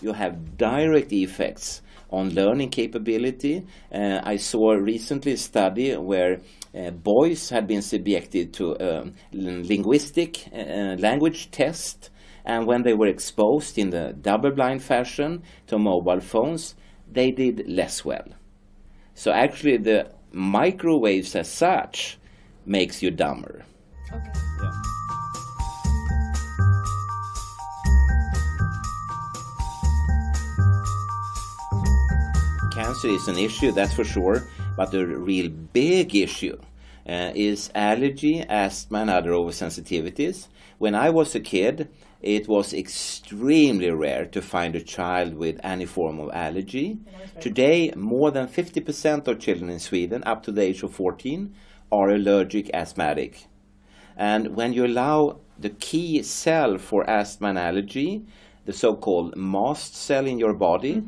you have direct effects on learning capability. I saw recently a study where boys had been subjected to a linguistic language test, and when they were exposed in the double-blind fashion to mobile phones, they did less well. So actually the microwaves as such makes you dumber. Okay. Yeah. Cancer is an issue, that's for sure, but the real big issue is allergy, asthma, and other oversensitivities. When I was a kid, it was extremely rare to find a child with any form of allergy. Today, more than 50% of children in Sweden, up to the age of 14, are allergic asthmatic. And when you allow the key cell for asthma and allergy, the so-called mast cell in your body,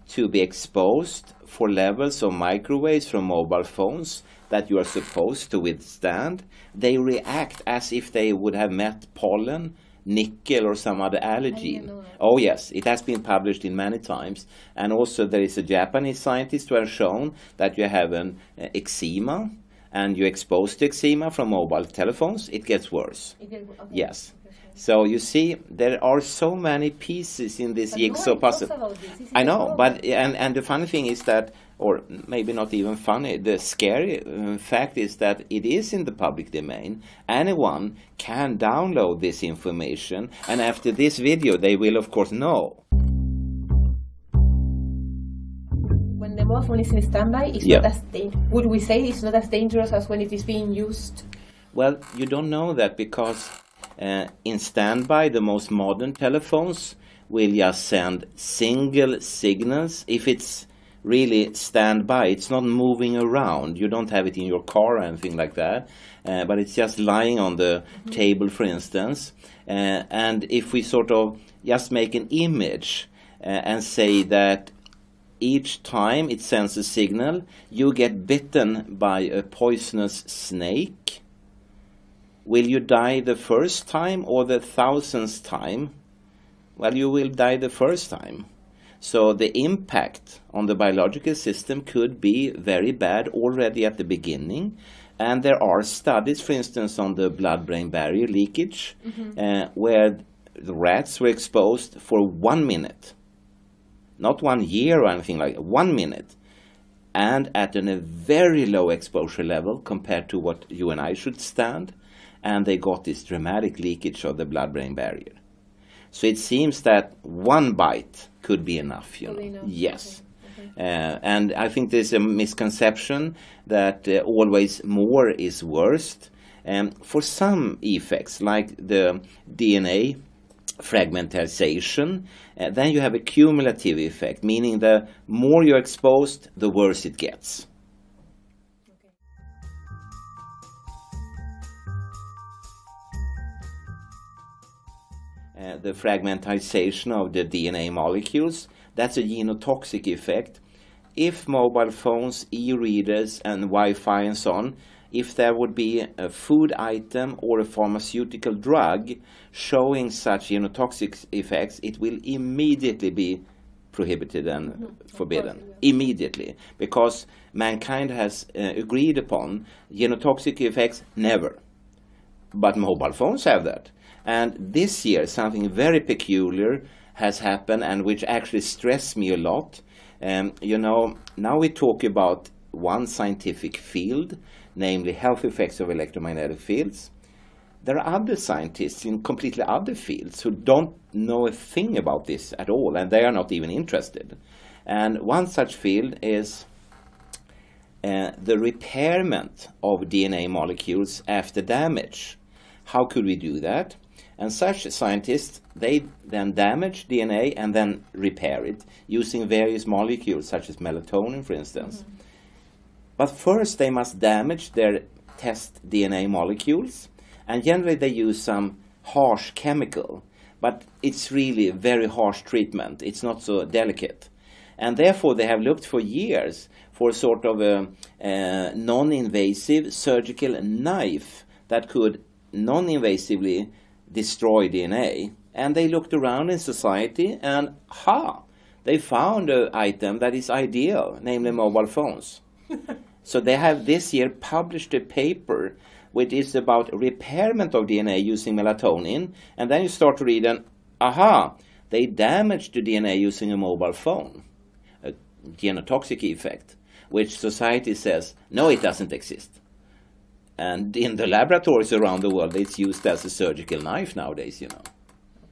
to be exposed for levels of microwaves from mobile phones that you are supposed to withstand, they react as if they would have met pollen, nickel, or some other allergen. Oh yes, it has been published in many times. And also there is a Japanese scientist who has shown that you have an eczema, and you expose to eczema from mobile telephones, it gets worse. Okay. Yes. So you see, there are so many pieces in this jigsaw puzzle. I know, but and the funny thing is that, or maybe not even funny, the scary fact is that it is in the public domain. Anyone can download this information, and after this video they will of course know. When the mobile phone is in standby, it's not as would we say it's not as dangerous as when it is being used? Well, you don't know that because in standby, the most modern telephones will just send single signals. If it's really standby, it's not moving around. You don't have it in your car or anything like that, but it's just lying on the table, for instance. And if we sort of just make an image and say that each time it sends a signal, you get bitten by a poisonous snake, will you die the first time or the 1000th time? Well, you will die the first time. So the impact on the biological system could be very bad already at the beginning. And there are studies, for instance, on the blood-brain barrier leakage, where the rats were exposed for 1 minute. Not 1 year or anything like that, 1 minute. And at a very low exposure level compared to what you and I should stand. And they got this dramatic leakage of the blood-brain barrier. So it seems that 1 bite could be enough, you know. Yes. Okay. And I think there's a misconception that always more is worst. For some effects, like the DNA fragmentization, then you have a cumulative effect, meaning the more you're exposed, the worse it gets. The fragmentization of the DNA molecules, that's a genotoxic effect. If mobile phones, e-readers and Wi-Fi and so on, if there would be a food item or a pharmaceutical drug showing such genotoxic effects, it will immediately be prohibited and forbidden. Immediately. Because mankind has agreed upon genotoxic effects never. But mobile phones have that. And this year, something very peculiar has happened, and which actually stressed me a lot. You know, now we talk about one scientific field, namely health effects of electromagnetic fields. There are other scientists in completely other fields who don't know a thing about this at all, and they are not even interested. And one such field is the repairment of DNA molecules after damage. How could we do that? And such scientists, they then damage DNA and then repair it using various molecules such as melatonin, for instance. But first they must damage their test DNA molecules, and generally they use some harsh chemical, but it's really very harsh treatment. It's not so delicate. And therefore they have looked for years for sort of a non-invasive surgical knife that could non-invasively destroy DNA. And they looked around in society and, they found an item that is ideal, namely mobile phones. So they have this year published a paper which is about repairment of DNA using melatonin, and then you start to read, and aha, they damaged the DNA using a mobile phone, a genotoxic effect, which society says, no, it doesn't exist. And in the laboratories around the world, it's used as a surgical knife nowadays, you know.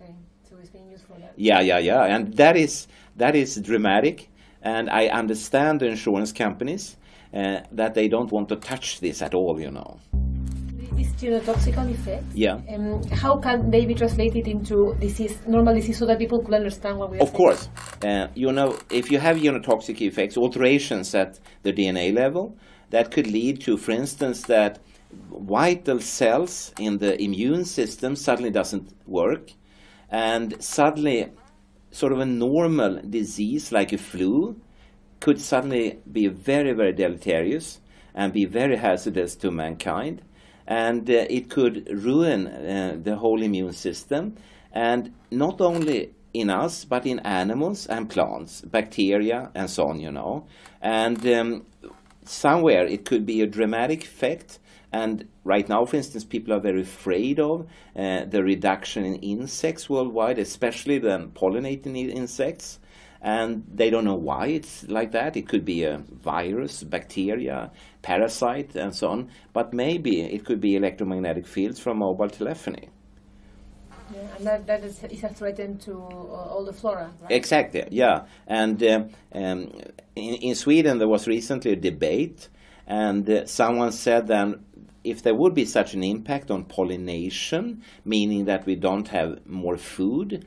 Okay, so it's being used for that. Yeah, and that is dramatic, and I understand the insurance companies that they don't want to touch this at all, you know. This genotoxical effect, yeah. How can they be translated into disease, normal disease, so that people could understand what we are saying? Of course. You know, if you have genotoxic effects, alterations at the DNA level, that could lead to, for instance, that vital cells in the immune system suddenly doesn't work, and suddenly sort of a normal disease like a flu could suddenly be very, very deleterious and be very hazardous to mankind. And it could ruin the whole immune system, and not only in us, but in animals and plants, bacteria and so on, you know. And somewhere it could be a dramatic effect. And right now, for instance, people are very afraid of the reduction in insects worldwide, especially the pollinating insects. And they don't know why it's like that. It could be a virus, bacteria, parasite, and so on. But maybe it could be electromagnetic fields from mobile telephony. Yeah, and that is a threat to all the flora, right? Exactly, yeah. And in Sweden there was recently a debate, and someone said then, if there would be such an impact on pollination, meaning that we don't have more food,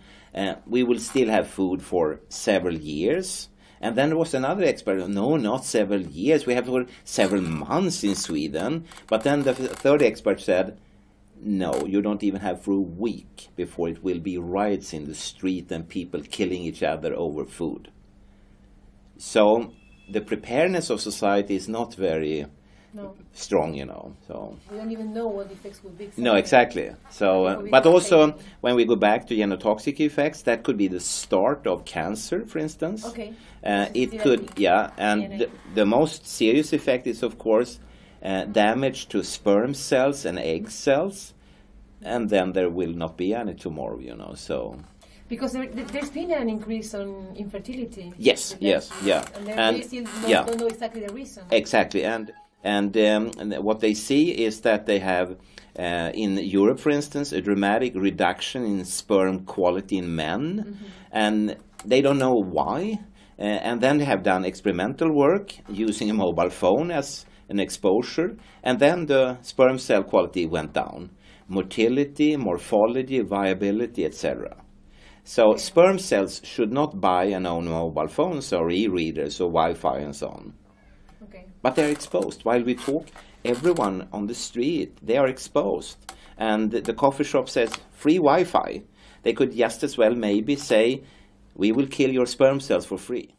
we will still have food for several years. And then there was another expert, no, not several years, we have for several months in Sweden. But then the third expert said, no, you don't even have for a week before it will be riots in the street and people killing each other over food. So the preparedness of society is not very strong, you know. So we don't even know what the effects would be. No, exactly. So, but also when we go back to genotoxic effects, that could be the start of cancer, for instance. Okay. It could, yeah, and the most serious effect is, of course, damage to sperm cells and egg cells, and then there will not be any tomorrow, you know. So. Because there's been an increase on infertility. Yes, yeah. And they still don't know exactly the reason. Exactly, and what they see is that they have, in Europe, for instance, a dramatic reduction in sperm quality in men, and they don't know why. And then they have done experimental work using a mobile phone as an exposure, and then the sperm cell quality went down. Motility, morphology, viability, etc. So sperm cells should not buy and own mobile phones or e-readers or Wi-Fi and so on. But they're exposed. While we talk, everyone on the street, they are exposed. And the coffee shop says, free Wi-Fi. They could just as well maybe say, we will kill your sperm cells for free.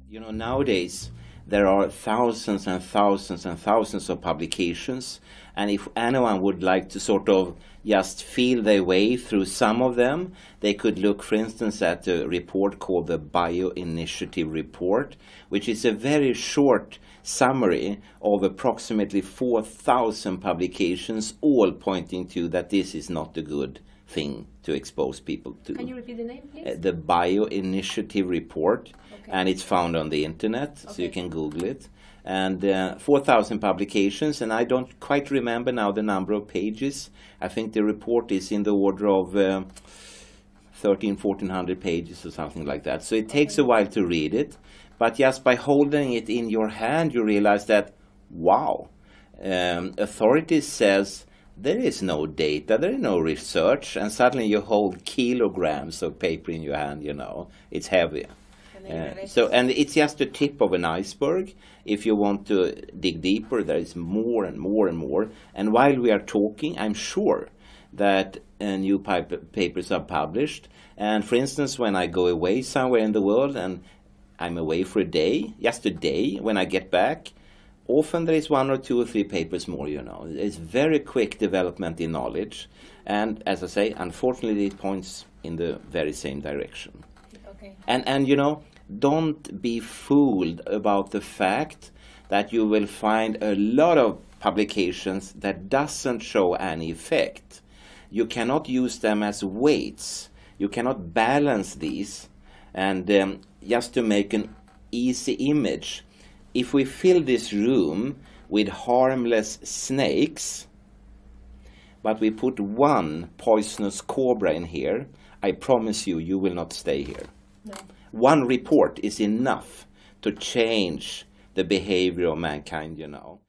You know, nowadays, there are thousands and thousands and thousands of publications, and if anyone would like to sort of just feel their way through some of them, they could look, for instance, at a report called the Bioinitiative Report, which is a very short summary of approximately 4,000 publications, all pointing to that this is not a good thing to expose people to. Can you repeat the name, please? The Bioinitiative Report, and it's found on the internet, so you can Google it. And 4,000 publications, and I don't quite remember now the number of pages. I think the report is in the order of 1,400 pages or something like that. So it takes a while to read it, but just by holding it in your hand, you realize that, wow, authorities says there is no data, there is no research, and suddenly you hold kilograms of paper in your hand, you know, it's heavy. And it's just the tip of an iceberg. If you want to dig deeper, there is more and more and more. And while we are talking, I'm sure that new papers are published. And for instance, when I go away somewhere in the world and I'm away for a day, just a day, when I get back, often there is 1 or 2 or 3 papers more, you know. It's very quick development in knowledge. And as I say, unfortunately, it points in the very same direction. Okay. And you know, don't be fooled about the fact that you will find a lot of publications that doesn't show any effect. You cannot use them as weights. You cannot balance these. And just to make an easy image, if we fill this room with harmless snakes, but we put 1 poisonous cobra in here, I promise you, you will not stay here. No. 1 report is enough to change the behavior of mankind, you know.